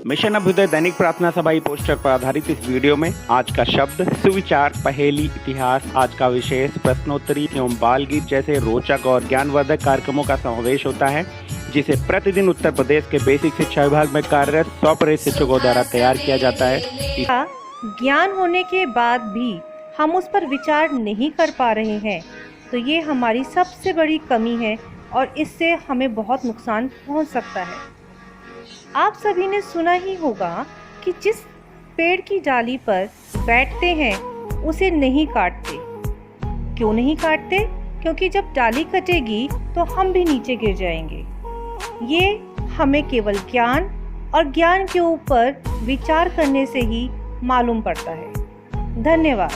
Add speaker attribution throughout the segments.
Speaker 1: Mission Abhyuday दैनिक प्रार्थना सभा poster पर आधारित इस वीडियो में आज का शब्द, सुविचार, पहेली, इतिहास, आज का विशेष, प्रश्नोत्तरी एवं बाल गीत जैसे रोचक और ज्ञानवर्धक कार्यक्रमों का समावेश होता है, जिसे प्रतिदिन उत्तर प्रदेश के बेसिक शिक्षा विभाग में कार्यरत 100 प्रेरित शिक्षकों द्वारा तैयार किया जाता है।
Speaker 2: ज्ञान होने के बाद भी हम उस पर विचार नहीं कर पा रहे हैं, तो ये हमारी सबसे बड़ी कमी है और इससे हमें बहुत नुकसान पहुंच सकता है। आप सभी ने सुना ही होगा कि जिस पेड़ की डाली पर बैठते हैं उसे नहीं काटते। क्यों नहीं काटते? क्योंकि जब डाली कटेगी तो हम भी नीचे गिर जाएंगे। ये हमें केवल ज्ञान और ज्ञान के ऊपर विचार करने से ही मालूम पड़ता है। धन्यवाद।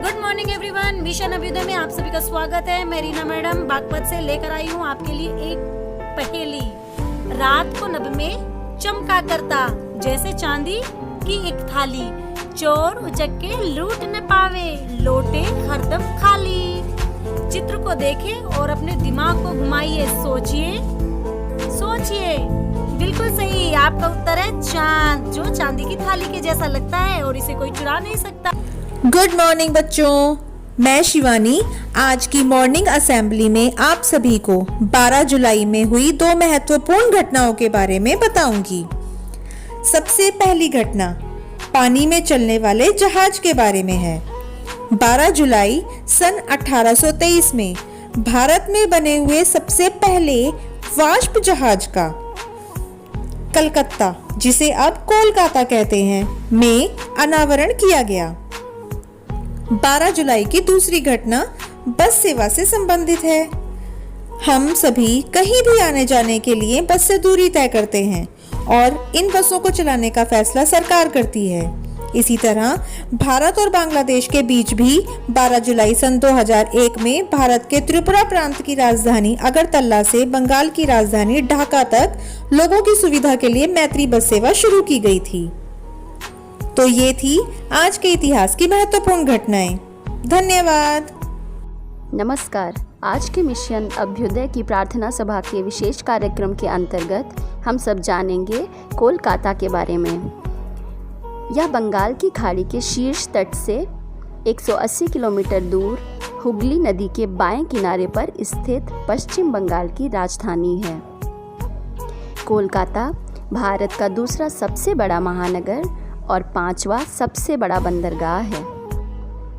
Speaker 3: Good morning everyone, mission Abhyudaya में आप सभी का स्वागत है। मैं रीना मैडम बागपत से लेकर आई हूँ आपके लिए एक पहेली। रात को नभ में चमका करता, जैसे चांदी की एक थाली, चोर उचक के लूट न पावे, लोटे हरदम खाली। चित्र को देखें और अपने दिमाग को घुमाइए, सोचिए सोचिए। बिल्कुल सही, आपका उत्तर है चांद, जो चांदी की थाली के जैसा लगता है और इसे कोई चुरा नहीं सकता।
Speaker 4: गुड मॉर्निंग बच्चों, मैं शिवानी आज की मॉर्निंग असेंबली में आप सभी को 12 जुलाई में हुई 2 महत्वपूर्ण घटनाओं के बारे में बताऊंगी। सबसे पहली घटना पानी में चलने वाले जहाज के बारे में है। 12 जुलाई सन 1823 में भारत में बने हुए सबसे पहले वाष्प जहाज का कलकत्ता, जिसे अब कोलकाता कहते हैं, में अनावरण किया गया। 12 जुलाई की दूसरी घटना बस सेवा से संबंधित है। हम सभी कहीं भी आने जाने के लिए बस से दूरी तय करते हैं और इन बसों को चलाने का फैसला सरकार करती है। इसी तरह भारत और बांग्लादेश के बीच भी 12 जुलाई सन 2001 में भारत के त्रिपुरा प्रांत की राजधानी अगरतला से बंगाल की राजधानी ढाका तक लोगों की सुविधा के लिए मैत्री बस सेवा शुरू की गई थी। तो ये थी आज के इतिहास की महत्वपूर्ण घटनाएं। धन्यवाद।
Speaker 5: नमस्कार, आज के मिशन अभ्युदय की प्रार्थना सभा के विशेष कार्यक्रम के अंतर्गत हम सब जानेंगे कोलकाता के बारे में। यह बंगाल की खाड़ी के शीर्ष तट से 180 किलोमीटर दूर हुगली नदी के बाएं किनारे पर स्थित पश्चिम बंगाल की राजधानी है। कोलकाता भारत का दूसरा सबसे बड़ा महानगर और 5वां सबसे बड़ा बंदरगाह है।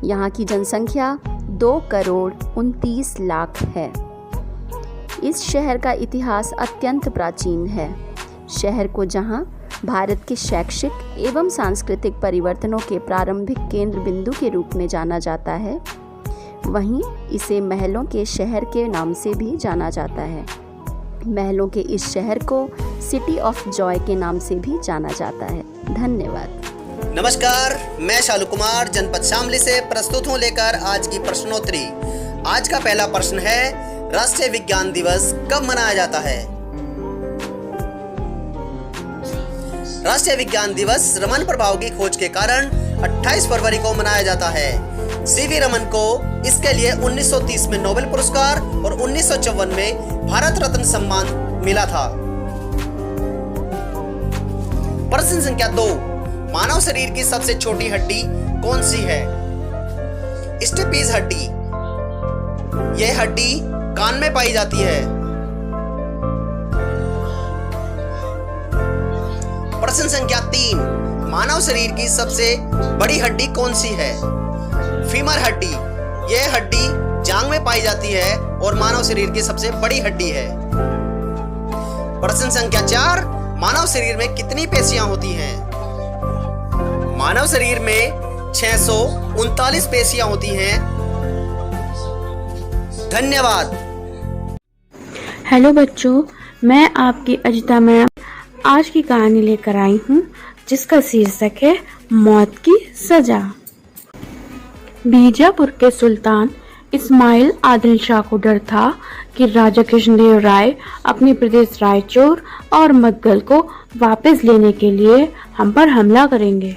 Speaker 5: यहाँ की जनसंख्या 2,29,00,000 है। इस शहर का इतिहास अत्यंत प्राचीन है। शहर को जहाँ भारत के शैक्षिक एवं सांस्कृतिक परिवर्तनों के प्रारंभिक केंद्र बिंदु के रूप में जाना जाता है, वहीं इसे महलों के शहर के नाम से भी जाना जाता है। महलों के इस शहर को सिटी ऑफ जॉय के नाम से भी जाना जाता है। धन्यवाद।
Speaker 6: नमस्कार, मैं शालू कुमार जनपद शामली से प्रस्तुत हूँ लेकर आज की प्रश्नोत्तरी। आज का पहला प्रश्न है, राष्ट्रीय विज्ञान दिवस कब मनाया जाता है? राष्ट्रीय विज्ञान दिवस रमन प्रभाव की खोज के कारण 28 फरवरी को मनाया जाता है। सीवी रमन को इसके लिए 1930 में नोबेल पुरस्कार और 1954 में भारत रत्न सम्मान मिला था। प्रश्न संख्या 2, मानव शरीर की सबसे छोटी हड्डी कौन सी है? स्टेपीज हड्डी। यह हड्डी कान में पाई जाती है। प्रश्न संख्या 3, मानव शरीर की सबसे बड़ी हड्डी कौन सी है? फीमर हड्डी। यह हड्डी जांघ में पाई जाती है और मानव शरीर की सबसे बड़ी हड्डी है। प्रश्न संख्या 4, मानव शरीर में कितनी पेशियां होती हैं? मानव शरीर में 639 पेशियां होती हैं। धन्यवाद।
Speaker 7: हेलो बच्चों, मैं आपकी अजिता मैम आज की कहानी लेकर आई हूँ, जिसका शीर्षक है मौत की सजा। बीजापुर के सुल्तान इस्माइल आदिल शाह को डर था कि राजा कृष्णदेव राय अपने प्रदेश रायचूर और मद्गल को वापस लेने के लिए हम पर हमला करेंगे।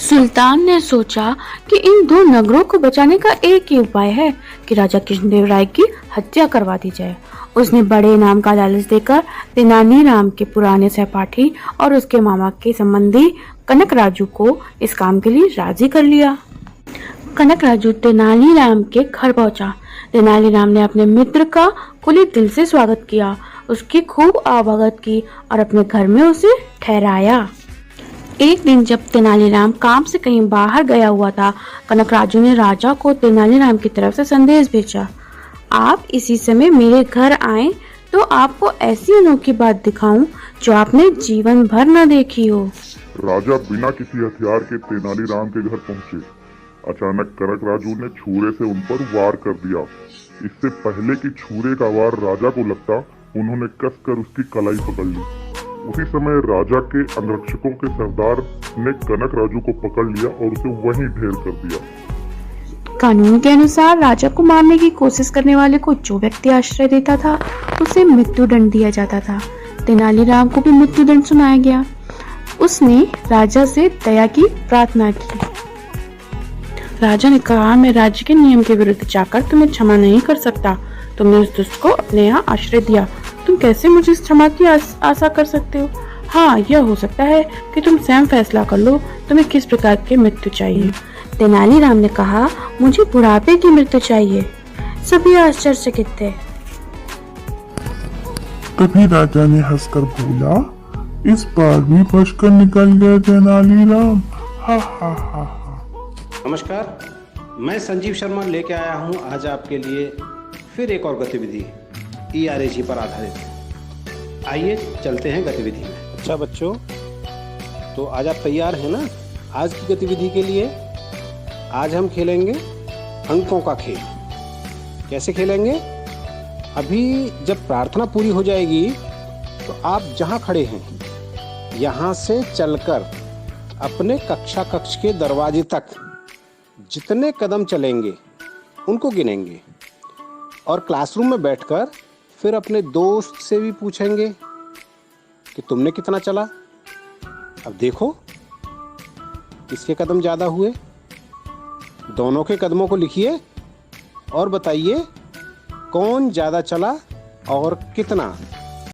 Speaker 7: सुल्तान ने सोचा कि इन 2 नगरों को बचाने का एक ही उपाय है कि राजा कृष्णदेव राय की हत्या करवा दी जाए उसने बड़े इनाम का लालच देकर तेनालीराम के पुराने सहपाठी और उसके मामा के संबंधी कनक राजू को इस काम के लिए राजी कर लिया। कनक राजू तेनालीराम के घर पहुंचा। तेनालीराम ने अपने मित्र का खुले दिल से स्वागत किया, उसकी खूब आवभगत की और अपने घर में उसे ठहराया। एक दिन जब तेनालीराम काम से कहीं बाहर गया हुआ था, कनक राजू ने राजा को तेनालीराम की तरफ से संदेश भेजा। आप इसी समय मेरे घर आए तो आपको ऐसी अनोखी बात दिखाऊं जो आपने जीवन भर न देखी हो।
Speaker 8: राजा बिना किसी हथियार के तेनालीराम के घर पहुंचे। अचानक कनक राजू ने छुरे से उन पर वार कर दिया। इससे पहले कि छुरे का वार राजा को लगता, उन्होंने कसकर उसकी कलाई पकड़ ली। उसी समय राजा के अंगरक्षकों के सरदार ने कनक राजू को पकड़ लिया और उसे वहीं ढेर कर दिया।
Speaker 7: कानून के अनुसार राजा को मारने की कोशिश करने वाले को जो व्यक्ति आश्रय देता था उसे मृत्युदंड दिया जाता था। तेनालीराम को भी मृत्युदंड सुनाया गया। उसने राजा से दया की प्रार्थना की। राजा ने कहा, मैं राज्य के नियम के विरुद्ध जाकर तुम्हें क्षमा नहीं कर सकता। तुमने उस दुष्ट को अपने यहाँ आश्रय दिया, तुम कैसे मुझे इस क्षमा की आशा कर सकते हो? हाँ, यह हो सकता है कि तुम स्वयं फैसला कर लो तुम्हें किस प्रकार की मृत्यु चाहिए। तेनालीराम ने कहा, मुझे बुढ़ापे की मृत्यु चाहिए। सभी आश्चर्यचकित थे।
Speaker 8: तभी राजा ने हंसकर बोला, इस बार भी बचकर निकल गए तेनालीराम। हा हा हा हा।
Speaker 9: नमस्कार, मैं संजीव शर्मा लेके आया हूँ आज आपके लिए फिर एक और गतिविधि ERAG पर आधारित। आइए चलते हैं गतिविधि में। अच्छा बच्चों, तो आज आप तैयार हैं ना आज की गतिविधि के लिए? आज हम खेलेंगे अंकों का खेल। कैसे खेलेंगे? अभी जब प्रार्थना पूरी हो जाएगी तो आप जहाँ खड़े हैं यहाँ से चलकर अपने कक्षा कक्ष के दरवाजे तक जितने कदम चलेंगे उनको गिनेंगे और क्लासरूम में बैठकर फिर अपने दोस्त से भी पूछेंगे कि तुमने कितना चला। अब देखो किसके कदम ज़्यादा हुए। दोनों के कदमों को लिखिए और बताइए कौन ज़्यादा चला और कितना।